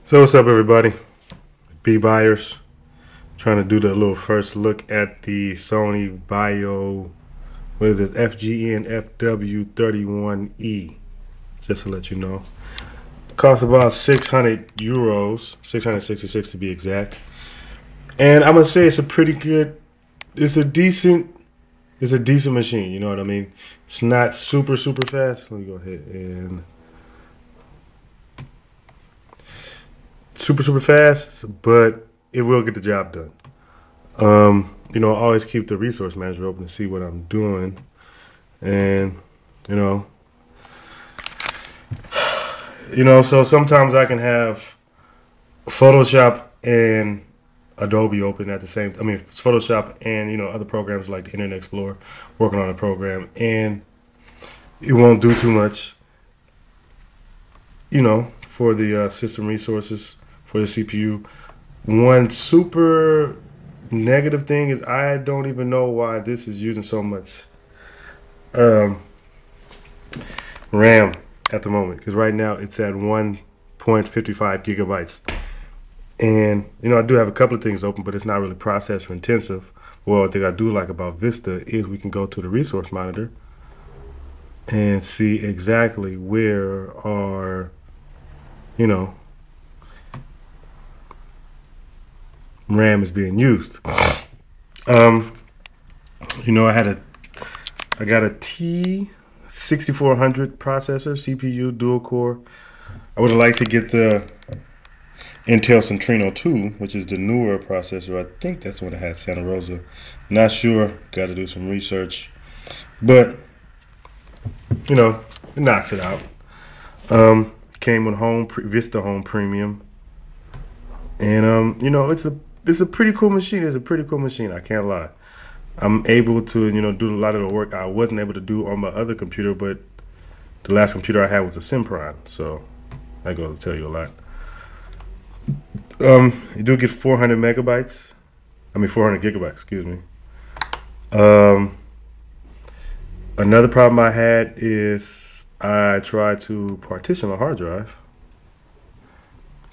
So what's up, everybody? B buyers, trying to do the little first look at the Sony Vaio, what is it, FGN fw31e. Just to let you know, it costs about 600 euros, 666 to be exact. And I'm gonna say it's a pretty good, it's a decent, it's a decent machine. You know what I mean? It's not super fast. Let me go ahead and super fast, but it will get the job done. I always keep the resource manager open to see what I'm doing. And, you know, so sometimes I can have Photoshop and Adobe open at the same time. I mean, it's Photoshop and, other programs like the Internet Explorer working on a program, and it won't do too much, for the system resources for the CPU. One super negative thing is I don't even know why this is using so much RAM at the moment, because right now it's at 1.55 gigabytes. And I do have a couple of things open, but it's not really processor intensive. Well, the thing I do like about Vista is we can go to the resource monitor and see exactly where our RAM is being used. I got a T6400 processor, CPU, dual core. I would have liked to get the Intel Centrino 2, which is the newer processor. I think that's what it had, Santa Rosa. Not sure. Got to do some research. But, it knocks it out. Came with Vista Home Premium. And, it's a pretty cool machine. It's a pretty cool machine. I can't lie. I'm able to, do a lot of the work I wasn't able to do on my other computer, but the last computer I had was a Sempron, so that goes to tell you a lot. You do get 400 gigabytes, excuse me. Another problem I had is I tried to partition my hard drive.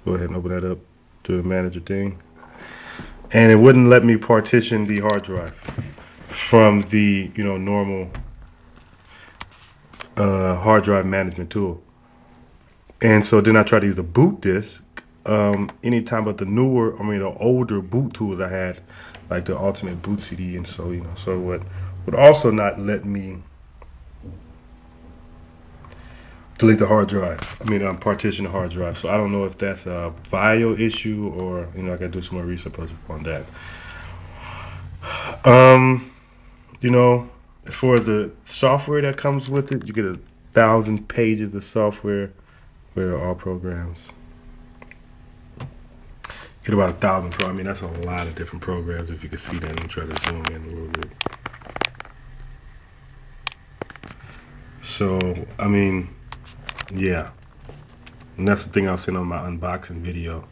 Go ahead and open that up to the manager thing. And it wouldn't let me partition the hard drive from the normal hard drive management tool. And so then I tried to use the boot disk. Anytime but the older boot tools I had, like the alternate boot CD, and so would also not let me delete the hard drive. Partition the hard drive. So I don't know if that's a vaio issue or I gotta do some more research on that. As far as the software that comes with it, you get 1,000 pages of software for all programs. Get about 1,000 that's a lot of different programs. If you can see that, and try to zoom in a little bit. So yeah, and that's the thing I was saying on my unboxing video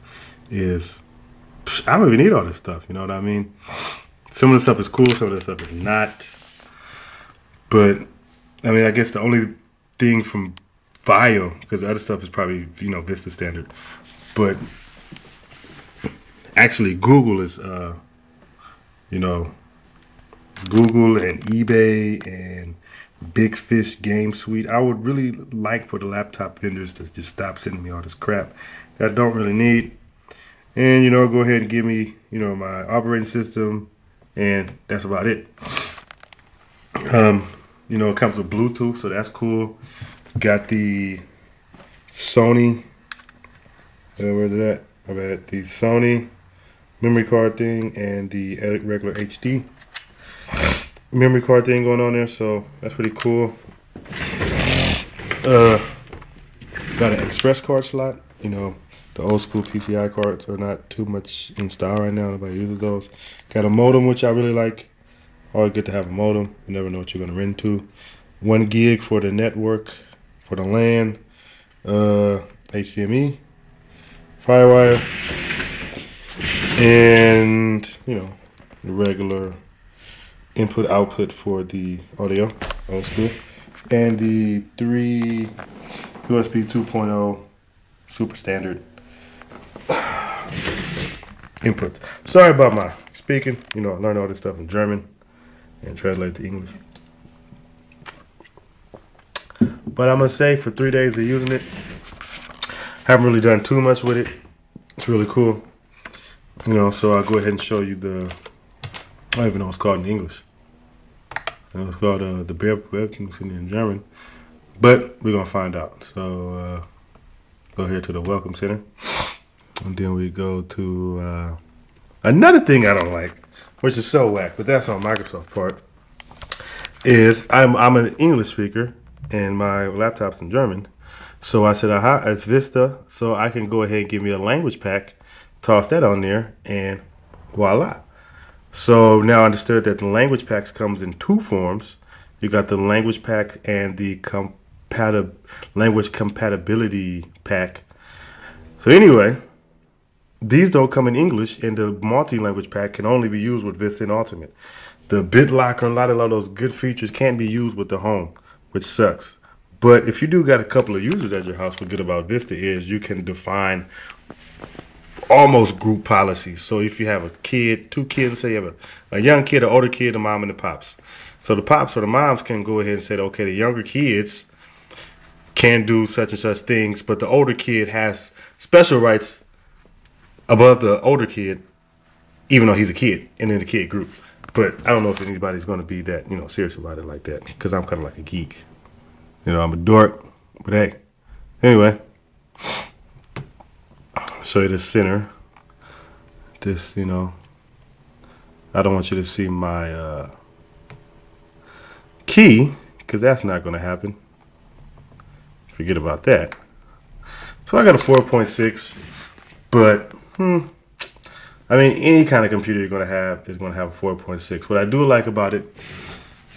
is I don't even need all this stuff. You know what I mean? Some of the stuff is cool, some of the stuff is not. But I guess the only thing from Vaio, because the other stuff is probably Vista standard, but actually Google is Google and eBay and Big Fish Game Suite. I would really like for the laptop vendors to just stop sending me all this crap that I don't really need, and go ahead and give me my operating system, and that's about it. It comes with Bluetooth, so that's cool. Got the Sony, where's it at? I've got the Sony memory card thing and the regular HD memory card thing going on there, so that's pretty cool. Got an express card slot. The old school PCI cards are not too much in style right now. Nobody uses those. Got a modem, which I really like. Always good to have a modem. You never know what you're gonna run into. 1 gig for the network, for the LAN, HDMI, Firewire, and the regular input output for the audio, old school, and the 3 USB 2.0 super standard inputs. Sorry about my speaking. You know, I learned all this stuff in German and translate to English. But I'm gonna say for 3 days of using it, haven't really done too much with it. It's really cool. You know, so I'll go ahead and show you the, I don't even know what it's called in English. You know, it's called the Bearbecken in German. But we're gonna find out. So go here to the Welcome Center. And then we go to another thing I don't like, which is so whack, but that's on Microsoft part, is I'm an English speaker and my laptop's in German. So I said, aha, it's Vista, so I can go ahead and give me a language pack, toss that on there, and voila. So now I understood that the language packs comes in 2 forms. You got the language pack and the language compatibility pack. So anyway, these don't come in English, and the multi-language pack can only be used with Vista and Ultimate. The BitLocker and a lot of those good features can't be used with the Home, which sucks. But if you do got a couple of users at your house, what's good about Vista is you can define almost group policies. So if you have a kid, 2 kids, say you have a young kid, an older kid, a mom and the pops. So the pops or the moms can go ahead and say, okay, the younger kids can do such and such things, but the older kid has special rights above the older kid, even though he's a kid and in the kid group. But I don't know if anybody's going to be that, you know, serious about it like that, because I'm kind of like a geek. You know, I'm a dork, but hey. Anyway, show you the center. This, you know, I don't want you to see my key, because that's not going to happen. Forget about that. So I got a 4.6, but I mean, any kind of computer you're going to have is going to have a 4.6. What I do like about it,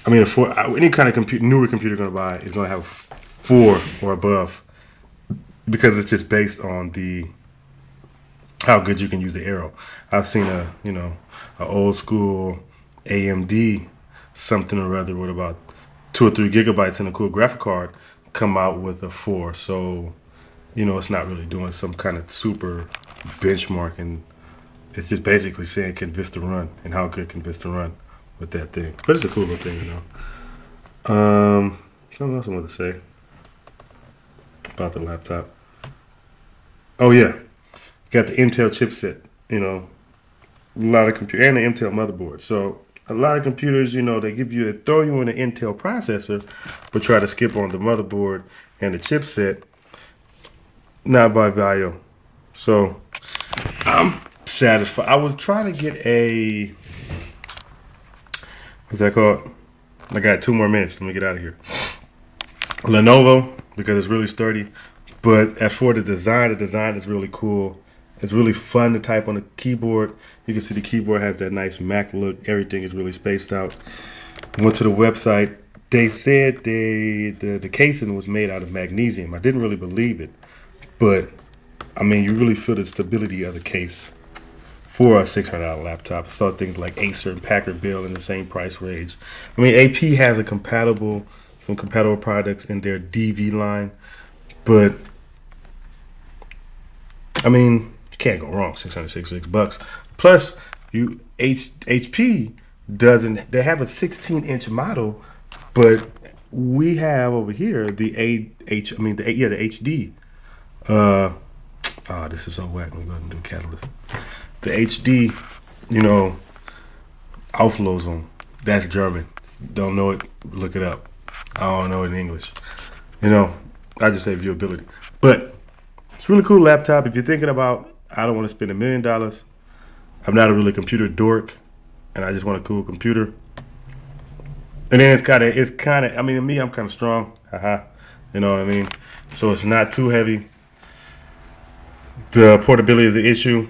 I mean, any kind of newer computer you're going to buy is going to have 4 or above, because it's just based on how good you can use the arrow. I've seen an old school AMD something or other with about 2 or 3 gigabytes and a cool graphic card come out with a 4. So, you know, it's not really doing some kind of super benchmarking. It's just basically saying, can Vista run, and how good can Vista run with that thing. But it's a cool little thing, you know. Something else I want to say about the laptop. Oh yeah, got the Intel chipset. You know, a lot of computer and the Intel motherboard. So a lot of computers, you know, they throw you in an Intel processor, but try to skip on the motherboard and the chipset. Not by vaio. So I'm satisfied. I was trying to get what's that called? I got 2 more minutes. Let me get out of here. Lenovo, because it's really sturdy. But as for the design is really cool. It's really fun to type on the keyboard. You can see the keyboard has that nice Mac look. Everything is really spaced out. I went to the website. They said the casing was made out of magnesium. I didn't really believe it. But, I mean, you really feel the stability of the case for a $600 laptop. I saw things like Acer and Packard Bell in the same price range. I mean, AP has some compatible products in their DV line, but I mean, you can't go wrong. $666. Plus, HP doesn't. They have a 16-inch model, but we have over here the HD. This is so whack. We're going to do Catalyst. The HD, you know, Auflösung. That's German. Don't know it, look it up. I don't know it in English. You know, I just say viewability. But it's a really cool laptop. If you're thinking about, I don't want to spend $1 million. I'm not a really computer dork, and I just want a cool computer. And then it's kind of, I mean, to me, I'm kind of strong. You know what I mean? So it's not too heavy. The portability is the issue,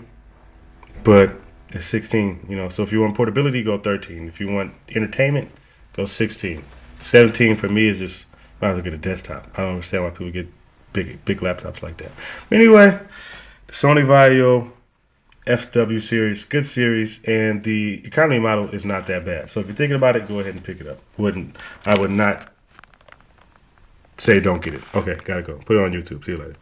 but it's 16, you know. So if you want portability, go 13. If you want entertainment, go 16. 17 for me is just, might as well get a desktop. I don't understand why people get big laptops like that. Anyway, the Sony Vaio FW series, good series, and the economy model is not that bad. So if you're thinking about it, go ahead and pick it up. I would not say don't get it. Okay, gotta go. Put it on YouTube. See you later.